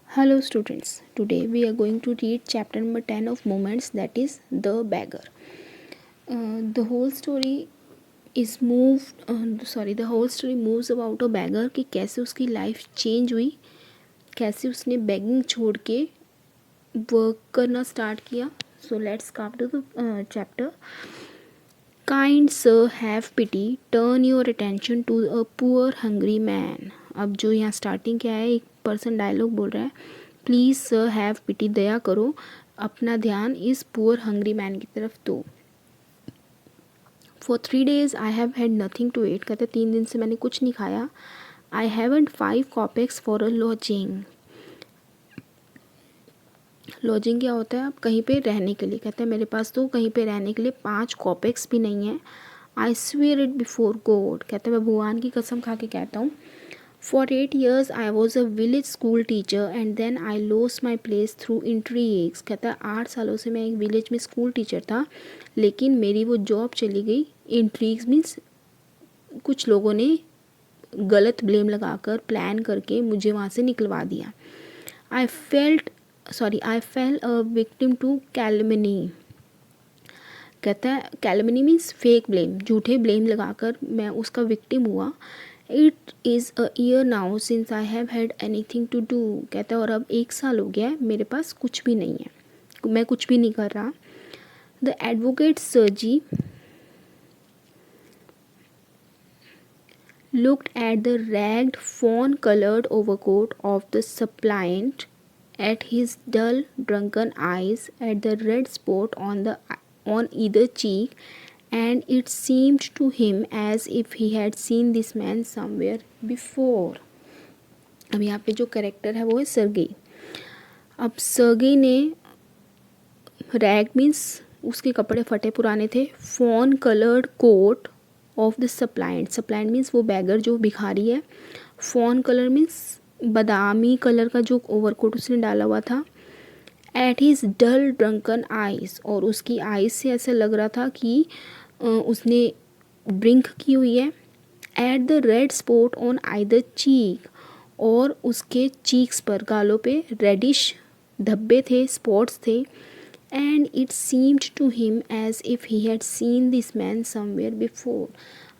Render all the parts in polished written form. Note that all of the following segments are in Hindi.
Hello students, today we are going to read chapter number 10 of Moments, that is The Beggar. The whole story the whole story moves about a beggar कि कैसे उसकी लाइफ चेंज हुई, कैसे उसने बेगिंग छोड़ के वर्क करना स्टार्ट किया. So let's come to the chapter. Kind sir have pity, turn your attention to a poor hungry man. अब जो यहाँ स्टार्टिंग क्या है, एक पर्सन डायलॉग बोल रहा है, प्लीज़ सर हैव पिटी, दया करो, अपना ध्यान इस पुअर हंग्री मैन की तरफ दो. For 3 days I have had nothing to eat. कहते 3 दिन से मैंने कुछ नहीं खाया. I haven't 5 kopecks for a lodging. Lodging क्या होता है, आप कहीं पे रहने के लिए. कहते हैं मेरे पास तो कहीं पे रहने के लिए 5 कॉपेक्स भी नहीं है. I swear it before God. कहते हैं मैं भगवान की कसम खा के कहता हूँ. For 8 years I was a village school teacher and then I lost my place through intrigues. कहता है 8 सालों से मैं एक विलेज में स्कूल टीचर था, लेकिन मेरी वो जॉब चली गई. इंट्रीग्स मीन्स कुछ लोगों ने गलत ब्लेम लगाकर प्लान करके मुझे वहाँ से निकलवा दिया. I fell a victim to calumny. कहता है कैलमनी मीन्स फेक ब्लेम, झूठे ब्लेम लगाकर मैं उसका विक्टिम हुआ. It is a year now since I have had anything to do. कहता है और अब 1 साल हो गया है, मेरे पास कुछ भी नहीं है, मैं कुछ भी नहीं कर रहा. The advocate Sergei looked at the ragged fawn-colored overcoat of the suppliant, at his dull drunken eyes, at the red spot on either cheek, and it seemed to him as if he had seen this man somewhere before. अब यहाँ पे जो कैरेक्टर है वो है सर्गेई. अब सर्गेई ने, रैग मीन्स उसके कपड़े फटे पुराने थे, fawn coloured coat of the suppliant. Suppliant means वो बैगर जो भिखारी है. फॉन कलर मीन्स बादामी कलर का जो ओवरकोट उसने डाला हुआ था. At his dull drunken eyes, और उसकी आइज से ऐसा लग रहा था कि उसने ड्रिंक की हुई है. At the red spot on either cheek, और उसके चीक्स पर, गालों पे रेडिश धब्बे थे, स्पॉट्स थे. And it seemed to him as if he had seen this man somewhere before.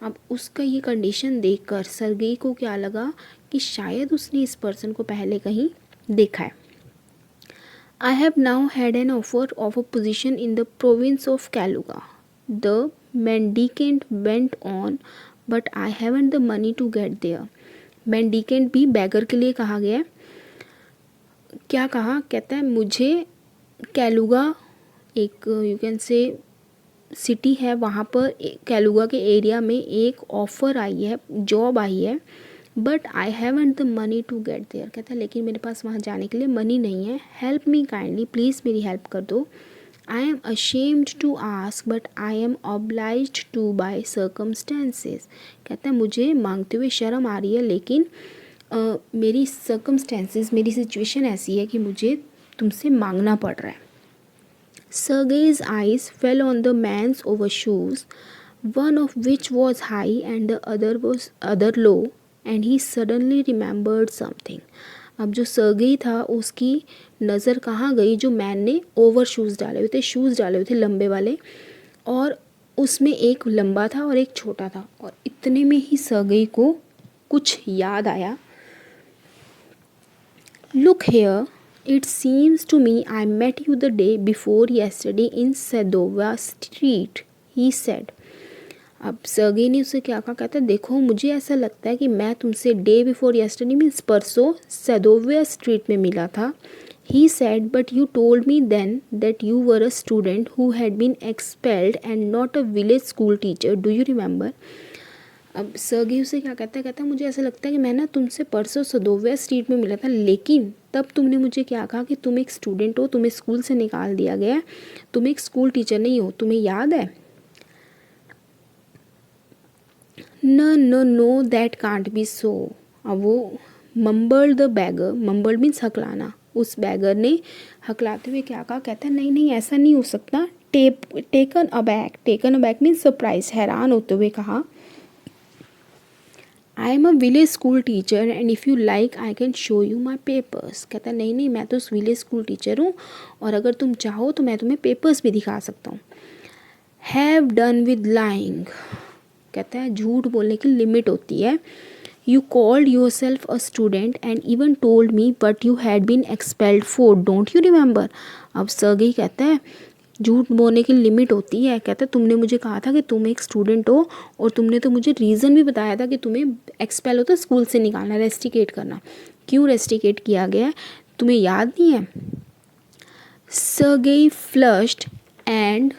अब उसका ये कंडीशन देखकर सर्गेई को क्या लगा कि शायद उसने इस पर्सन को पहले कहीं देखा है. I have now had an offer of a position in the province of Kaluga. The mendicant went on, but I haven't the money to get there. Mendicant भी बैगर के लिए कहा गया. क्या कहा, कहता है मुझे कैलुगा, एक यू कैन से सिटी है, वहाँ पर कैलुगा के एरिया में एक ऑफ़र आई है, जॉब आई है, but I haven't the money to get there. कहता है लेकिन मेरे पास वहाँ जाने के लिए मनी नहीं है. हेल्प मी काइंडली, प्लीज़ मेरी हेल्प कर दो. I am ashamed to ask but I am obliged to by circumstances. कहता है मुझे मांगते हुए शर्म आ रही है, लेकिन मेरी सर्कमस्टेंसेस, मेरी सिचुएशन ऐसी है कि मुझे तुमसे मांगना पड़ रहा है. Sergei's eyes fell on the man's overshoes, one of which was high and the other low, and he suddenly remembered something. अब जो सर्गेई था उसकी नज़र कहाँ गई, जो मैन ने ओवर शूज़ डाले हुए थे, शूज़ डाले हुए थे लंबे वाले, और उसमें एक लंबा था और एक छोटा था. और इतने में ही सर्गेई को कुछ याद आया. Look here, it seems to me I met you the day before yesterday in Sadova Street, he said. अब सर्गेई ने उसे क्या कहा, कहता है देखो मुझे ऐसा लगता है कि मैं तुमसे डे बिफोर येस्टरडे मीन्स परसों सदोविया स्ट्रीट में मिला था. He said but you told me then that you were a student who had been expelled and not a village school teacher, do you remember. अब सर्गेई उसे क्या कहता है मुझे ऐसा लगता है कि मैं ना तुमसे परसों सदोविया स्ट्रीट में मिला था, लेकिन तब तुमने मुझे क्या कहा कि तुम एक स्टूडेंट हो, तुम्हें स्कूल से निकाल दिया गया, तुम एक स्कूल टीचर नहीं हो, तुम्हें याद है. नो दैट कांट बी सो. अब वो mumbled the bagger, mumbled means हकलाना, उस बैगर ने हकलाते हुए क्या कहा, कहता है नहीं ऐसा नहीं हो सकता. टेकन अबैक मीन्स सरप्राइज, हैरान होते हुए कहा. I am a village school teacher and if you like I can show you my papers. कहता है नहीं नहीं, मैं तो विलेज स्कूल टीचर हूँ और अगर तुम चाहो तो मैं तुम्हें पेपर्स भी दिखा सकता हूँ। Have done with lying. कहता है झूठ बोलने की लिमिट होती है। You called yourself a student and even told me but you had been expelled for, don't you remember. अब सर्गेई कहता है झूठ बोलने की लिमिट होती है। कहता है तुमने मुझे कहा था कि तुम एक स्टूडेंट हो और तुमने तो मुझे रीज़न भी बताया था कि तुम्हें एक्सपेल होता स्कूल से निकालना, रेस्टिकेट करना। क्यों रेस्टिकेट किया गया है तुम्हें याद नहीं है। Sergei flushed and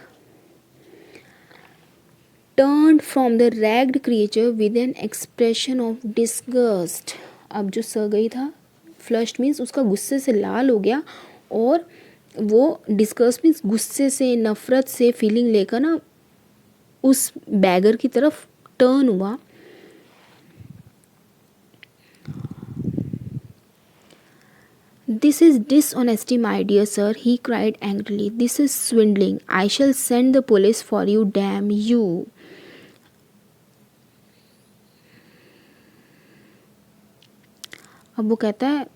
turned from the ragged creature with an expression of disgust। अब जो सर्गेई था, फ्लश्ड मीन्स उसका गुस्से से लाल हो गया और वो डिस्गस्ट मीन्स गुस्से से, नफ़रत से फीलिंग लेकर ना उस बैगर की तरफ टर्न हुआ। This is dishonesty my dear sir, he cried angrily. This is swindling, I shall send the police for you, damn you. अब वो कहता है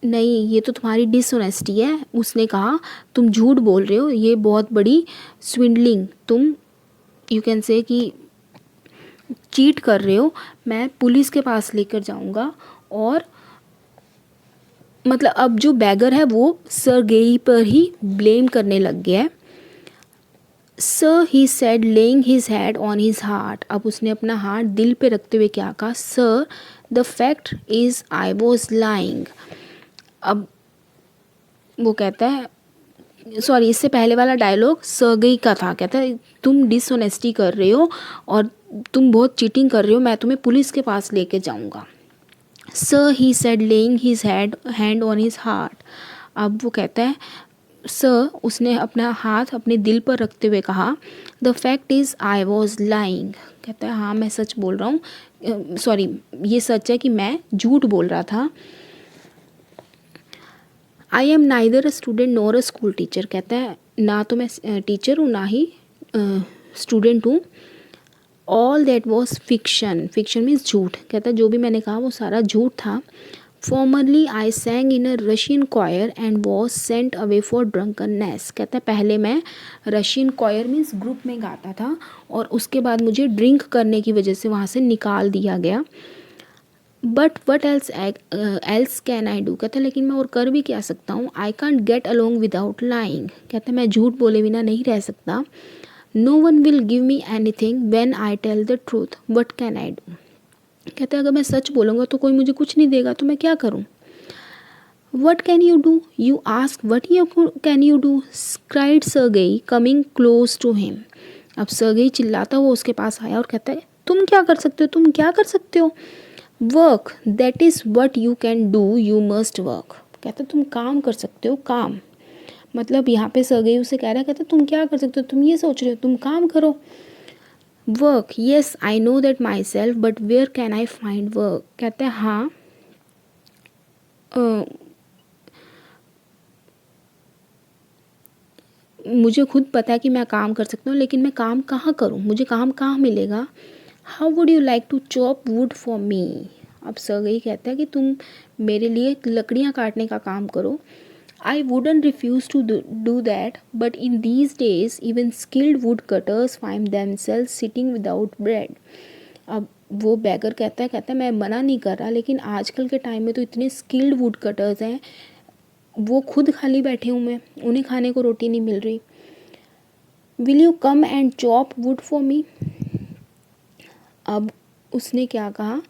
नहीं ये तो तुम्हारी डिसऑनेस्टी है। उसने कहा तुम झूठ बोल रहे हो, ये बहुत बड़ी स्विंडलिंग, तुम यू कैन से कि चीट कर रहे हो। मैं पुलिस के पास लेकर जाऊंगा। और मतलब अब जो बैगर है वो सर्गेई पर ही ब्लेम करने लग गया है। Sir he said laying his head on his heart. अब उसने अपना हाथ दिल पे रखते हुए क्या कहा, sir the fact is I was lying. अब वो कहता है सॉरी, इससे पहले वाला डायलॉग सर्गेई का था। कहता है तुम डिसऑनेस्टी कर रहे हो और तुम बहुत चीटिंग कर रहे हो, मैं तुम्हें पुलिस के पास लेके जाऊंगा। Sir he said laying his hand on his heart. अब वो कहता है सर, उसने अपना हाथ अपने दिल पर रखते हुए कहा, the fact is I was lying. कहता है हाँ मैं सच बोल रहा हूँ, सॉरी ये सच है कि मैं झूठ बोल रहा था। I am neither a student nor a school teacher. कहता है ना तो मैं टीचर हूँ ना ही स्टूडेंट हूँ। All that was fiction, fiction means झूठ। कहता है जो भी मैंने कहा वो सारा झूठ था। Formerly I sang in a Russian choir and was sent away for drunkenness. कहता है पहले मैं रशियन क्वायर मीन्स ग्रुप में गाता था और उसके बाद मुझे ड्रिंक करने की वजह से वहाँ से निकाल दिया गया। But what else can I do. कहता है लेकिन मैं और कर भी क्या सकता हूँ। I can't get along without lying. कहता है मैं झूठ बोले बिना नहीं रह सकता। No one will give me anything when I tell the truth, what can I do. कहते हैं अगर मैं सच बोलूँगा तो कोई मुझे कुछ नहीं देगा, तो मैं क्या करूँ। What can you do, you ask what you can you do, cried Sergei coming close to him. अब सर्गेई चिल्लाता हुआ उसके पास आया और कहता है तुम क्या कर सकते हो, तुम क्या कर सकते हो। Work that is what you can do, you must work. कहता तुम काम कर सकते हो, काम। मतलब यहाँ पे सर्गेई उसे कह रहा है, कहता तुम क्या कर सकते हो, तुम ये सोच रहे हो, तुम काम करो। Work yes I know that myself but where can I find work. कहता है हाँ मुझे खुद पता है कि मैं काम कर सकता हूँ, लेकिन मैं काम कहाँ करूँ, मुझे काम कहाँ मिलेगा। How would you like to chop wood for me. अब सर्गेई कहता है कि तुम मेरे लिए लकड़ियाँ काटने का काम करो। I wouldn't refuse to do that, but in these days, even skilled woodcutters find themselves sitting without bread। अब वो बैगर कहता है मैं मना नहीं कर रहा, लेकिन आजकल के टाइम में तो इतने स्किल्ड वुड कटर्स हैं, वो खुद खाली बैठे हुए हैं, उन्हें खाने को रोटी नहीं मिल रही। Will you come and chop wood for me. अब उसने क्या कहा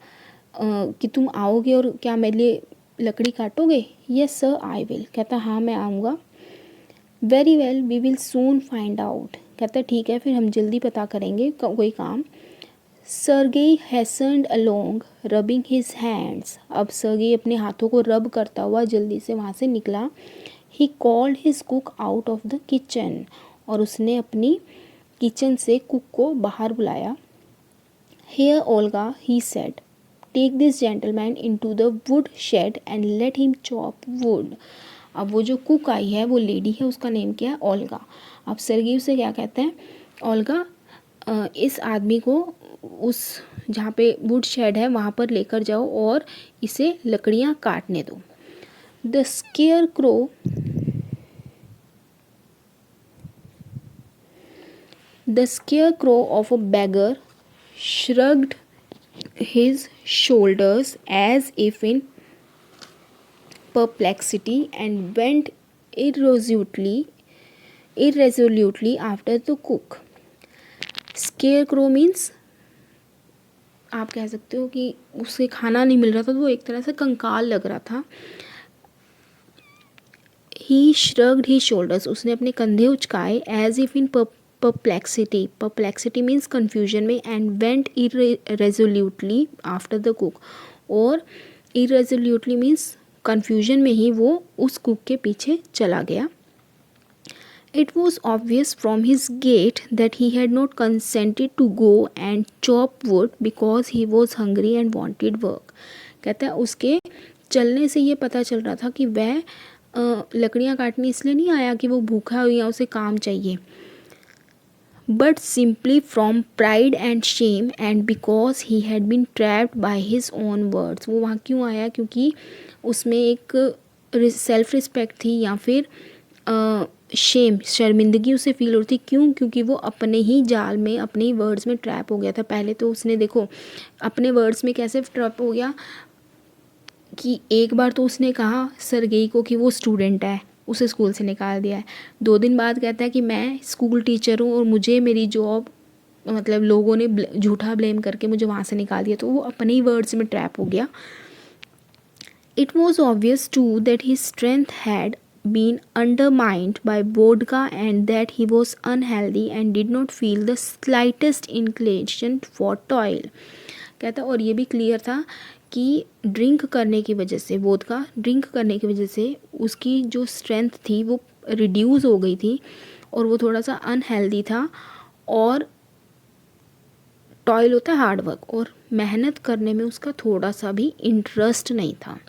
कि तुम आओगे और क्या मेरे लिए लकड़ी काटोगे। Yes sir I will. कहता हाँ मैं आऊँगा। Very well we will soon find out. कहता ठीक है फिर हम जल्दी पता करेंगे कोई काम। Sergei hastened along rubbing his hands. अब सर्गेई अपने हाथों को रब करता हुआ जल्दी से वहाँ से निकला। He called his cook out of the kitchen. और उसने अपनी किचन से कुक को बाहर बुलाया। Here Olga he said take this gentleman into the wood shed and let him chop wood. अब वो जो कुक आई है वो लेडी है, उसका नेम क्या है, ओल्गा। अब सर्गेई उसे क्या कहते हैं, ओल्गा इस आदमी को उस जहाँ पे वुड शेड है वहाँ पर लेकर जाओ और इसे लकड़ियाँ काटने दो। The square crow of a beggar shrugged his shoulders as if in perplexity and went irresolutely after the cook. Scarecrow means आप कह सकते हो कि उसे खाना नहीं मिल रहा था तो वो एक तरह से कंकाल लग रहा था। He shrugged his shoulders, उसने अपने कंधे उचकाए as if in perplexity means confusion में, and went irresolutely after the cook, और irresolutely means confusion में ही वो उस कुक के पीछे चला गया। It was obvious from his gait that he had not consented to go and chop wood because he was hungry and wanted work. कहता है उसके चलने से ये पता चल रहा था कि वह लकड़ियाँ काटने इसलिए नहीं आया कि वो भूखा हो या उसे काम चाहिए, but simply from pride and shame and because he had been trapped by his own words. वो वहाँ क्यों आया? क्योंकि उसमें एक सेल्फ रिस्पेक्ट थी या फिर शर्मिंदगी उसे फील हो रही थी। क्यों? क्योंकि वो अपने ही जाल में, अपने ही वर्ड्स में ट्रैप हो गया था। पहले तो उसने देखो अपने वर्ड्स में कैसे ट्रैप हो गया कि एक बार तो उसने कहा सरगेई को कि वो स्टूडेंट है, उसे स्कूल से निकाल दिया है। 2 दिन बाद कहता है कि मैं स्कूल टीचर हूँ और मुझे मेरी जॉब मतलब लोगों ने झूठा ब्लेम करके मुझे वहाँ से निकाल दिया। तो वो अपने ही वर्ड्स में ट्रैप हो गया। It was obvious to that his strength had been undermined by vodka and that he was unhealthy and did not feel the slightest inclination for toil. कहता और ये भी क्लियर था कि ड्रिंक करने की वजह से, वोदका ड्रिंक करने की वजह से उसकी जो स्ट्रेंथ थी वो रिड्यूस हो गई थी और वो थोड़ा सा अनहेल्दी था, और टॉयल होता है हार्ड वर्क, और मेहनत करने में उसका थोड़ा सा भी इंटरेस्ट नहीं था।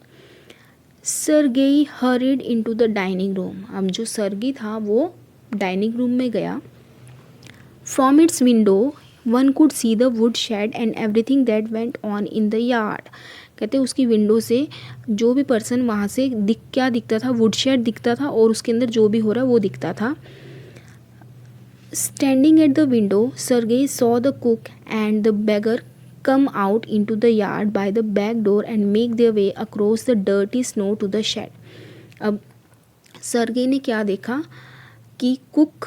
Sergei hurried into the dining room. अब जो सरगी था वो डाइनिंग रूम में गया। From its window one could see the wood shed and everything that went on in the yard. कहते उसकी विंडो से जो भी पर्सन वहाँ से क्या दिखता था, वुड शेड दिखता था और उसके अंदर जो भी हो रहा है वो दिखता था। Standing at the window Sergei saw the cook and the beggar come out into the yard by the back door and make their way across the dirty snow to the shed. अब सरगे ने क्या देखा कि कुक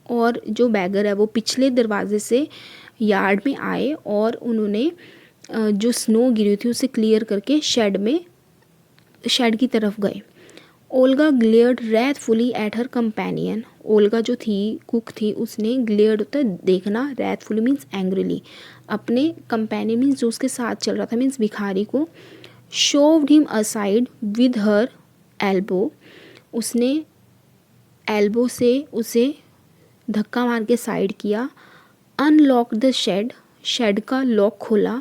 और जो बैगर है वो पिछले दरवाजे से यार्ड में आए और उन्होंने जो स्नो गिरी थी उसे क्लियर करके शेड की तरफ गए। Olga glared wrathfully at her companion. Olga जो थी कुक थी उसने ग्लेयर्ड होता है देखना, रैथफुली मीन्स एंग्रीली, अपने कंपेनियन मीन्स जो उसके साथ चल रहा था मीन्स भिखारी को। Shoved him aside with her elbow. उसने एल्बो से उसे धक्का मार के साइड किया। अनलॉक द शेड का लॉक खोला।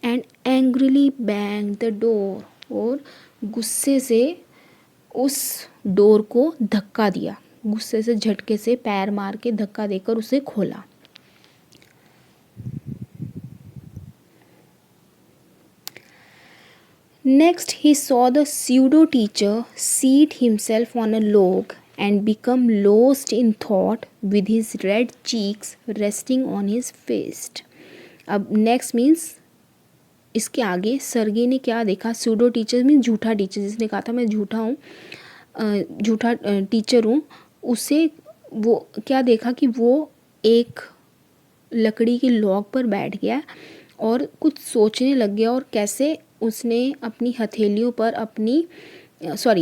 And angrily bang the door, और गुस्से से उस डोर को धक्का दिया, गुस्से से झटके से पैर मार के धक्का देकर उसे खोला। Next he saw the pseudo teacher seat himself on a log and become lost in thought with his red cheeks resting on his fist. अब next means इसके आगे सरगे ने क्या देखा? सूडो टीचर मीन झूठा टीचर, जिसने कहा था मैं झूठा हूँ, झूठा टीचर हूँ, उसे वो क्या देखा कि वो एक लकड़ी की लॉग पर बैठ गया और कुछ सोचने लग गया, और कैसे उसने अपनी हथेलियों पर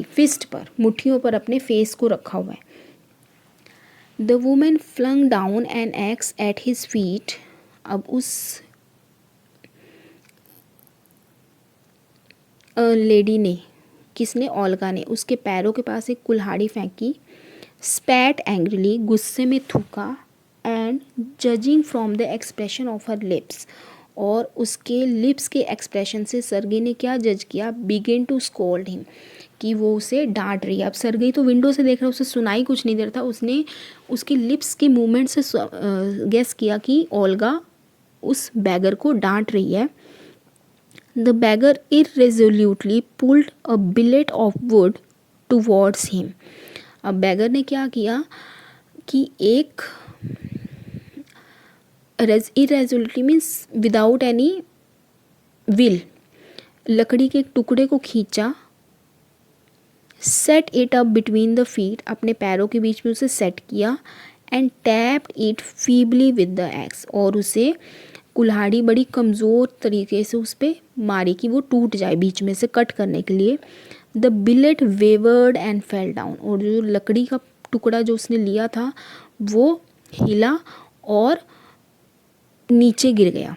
फिस्ट पर, मुट्ठियों पर अपने फेस को रखा हुआ है। The women flung down an axe at his feet. अब उस लेडी ने, किसने? ओल्गा ने उसके पैरों के पास एक कुल्हाड़ी फेंकी। स्पैट एंग्रीली, गुस्से में थूका। And judging from the expression of her lips, और उसके लिप्स के एक्सप्रेशन से सरगे ने क्या जज किया? बिगिन टू स्कोल्ड हिम, कि वो उसे डांट रही है। अब सरगे तो विंडो से देख रहा है, उसे सुनाई कुछ नहीं दे रहा था, उसने उसके लिप्स के मूवमेंट से गेस किया कि ओल्गा उस बैगर को डांट रही है। The bagger irresolutely pulled a billet of wood towards him. अब बैगर ने क्या किया कि एक irresolutely means without any will लकड़ी के एक टुकड़े को खींचा, set it up between the feet, अपने पैरों के बीच में उसे सेट किया, and tapped it feebly with the x, और उसे कुल्हाड़ी बड़ी कमज़ोर तरीके से उस पर मारी कि वो टूट जाए बीच में से कट करने के लिए। The billet wavered and fell down, और जो लकड़ी का टुकड़ा जो उसने लिया था वो हिला और नीचे गिर गया।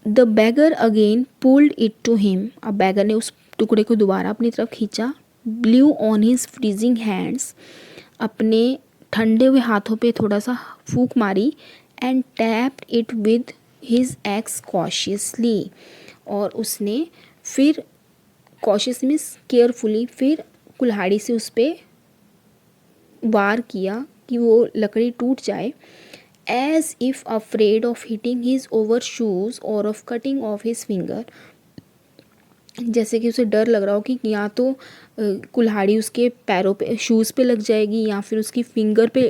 The beggar again pulled it to him, अब बैगर ने उस टुकड़े को दोबारा अपनी तरफ खींचा। Blew on his freezing hands, अपने ठंडे हुए हाथों पे थोड़ा सा फूंक मारी, and tapped it with his axe cautiously, और उसने फिर कॉशियस मीन्स केयरफुली फिर कुल्हाड़ी से उस पर वार किया कि वो लकड़ी टूट जाए। As if afraid of hitting his overshoes or of cutting off his finger, जैसे कि उसे डर लग रहा हो कि या तो कुल्हाड़ी उसके पैरों पे शूज़ पे लग जाएगी या फिर उसकी फिंगर पे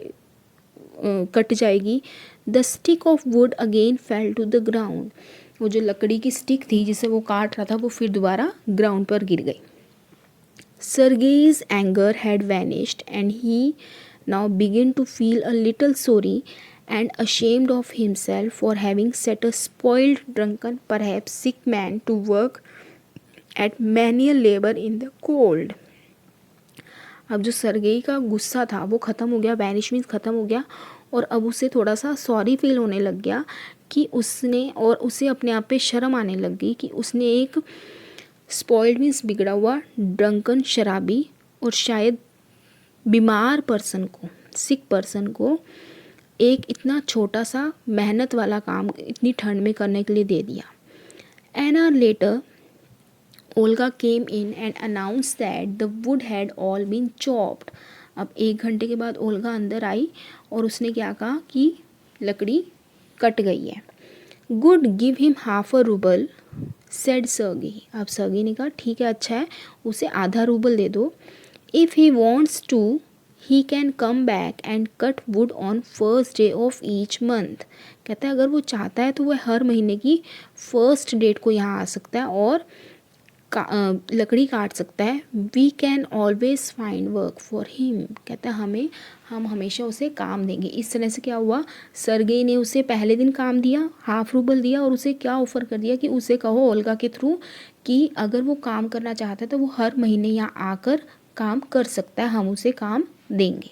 कट जाएगी। The stick of wood again fell to the ground, वो जो लकड़ी की स्टिक थी जिसे वो काट रहा था वो फिर दोबारा ग्राउंड पर गिर गई। Sergei's anger had vanished, and he now began to feel a little sorry and ashamed of himself for having set a spoiled, drunken, perhaps sick man to work at manual labor in the cold. अब जो सरगेई का गुस्सा था वो ख़त्म हो गया, वैनिश मीन्स ख़त्म हो गया, और अब उसे थोड़ा सा सॉरी फील होने लग गया कि उसने, और उसे अपने आप पे शर्म आने लग गई कि उसने एक स्पॉइल्ड मीन्स बिगड़ा हुआ, ड्रंकन शराबी और शायद बीमार पर्सन को, सिक पर्सन को एक इतना छोटा सा मेहनत वाला काम इतनी ठंड में करने के लिए दे दिया। An hour later Olga came in and announce that the wood had all been chopped. अब 1 घंटे के बाद ओल्गा अंदर आई और उसने क्या कहा कि लकड़ी कट गई है। Good, give him half a rouble said Sergei. अब सर्गी ने कहा ठीक है, अच्छा है, उसे आधा रूबल दे दो। If he wants to he can come back and cut wood on first day of each month. कहता है अगर वो चाहता है तो वह हर महीने की फर्स्ट डेट को यहाँ आ सकता है और लकड़ी काट सकता है। We can always find work for him. कहता है हम हमेशा उसे काम देंगे। इस तरह से क्या हुआ, सरगेई ने उसे पहले दिन काम दिया, हाफ रूबल दिया, और उसे क्या ऑफ़र कर दिया कि उसे कहो ओल्गा के थ्रू कि अगर वो काम करना चाहता है तो वो हर महीने यहाँ आकर काम कर सकता है, हम उसे काम देंगे।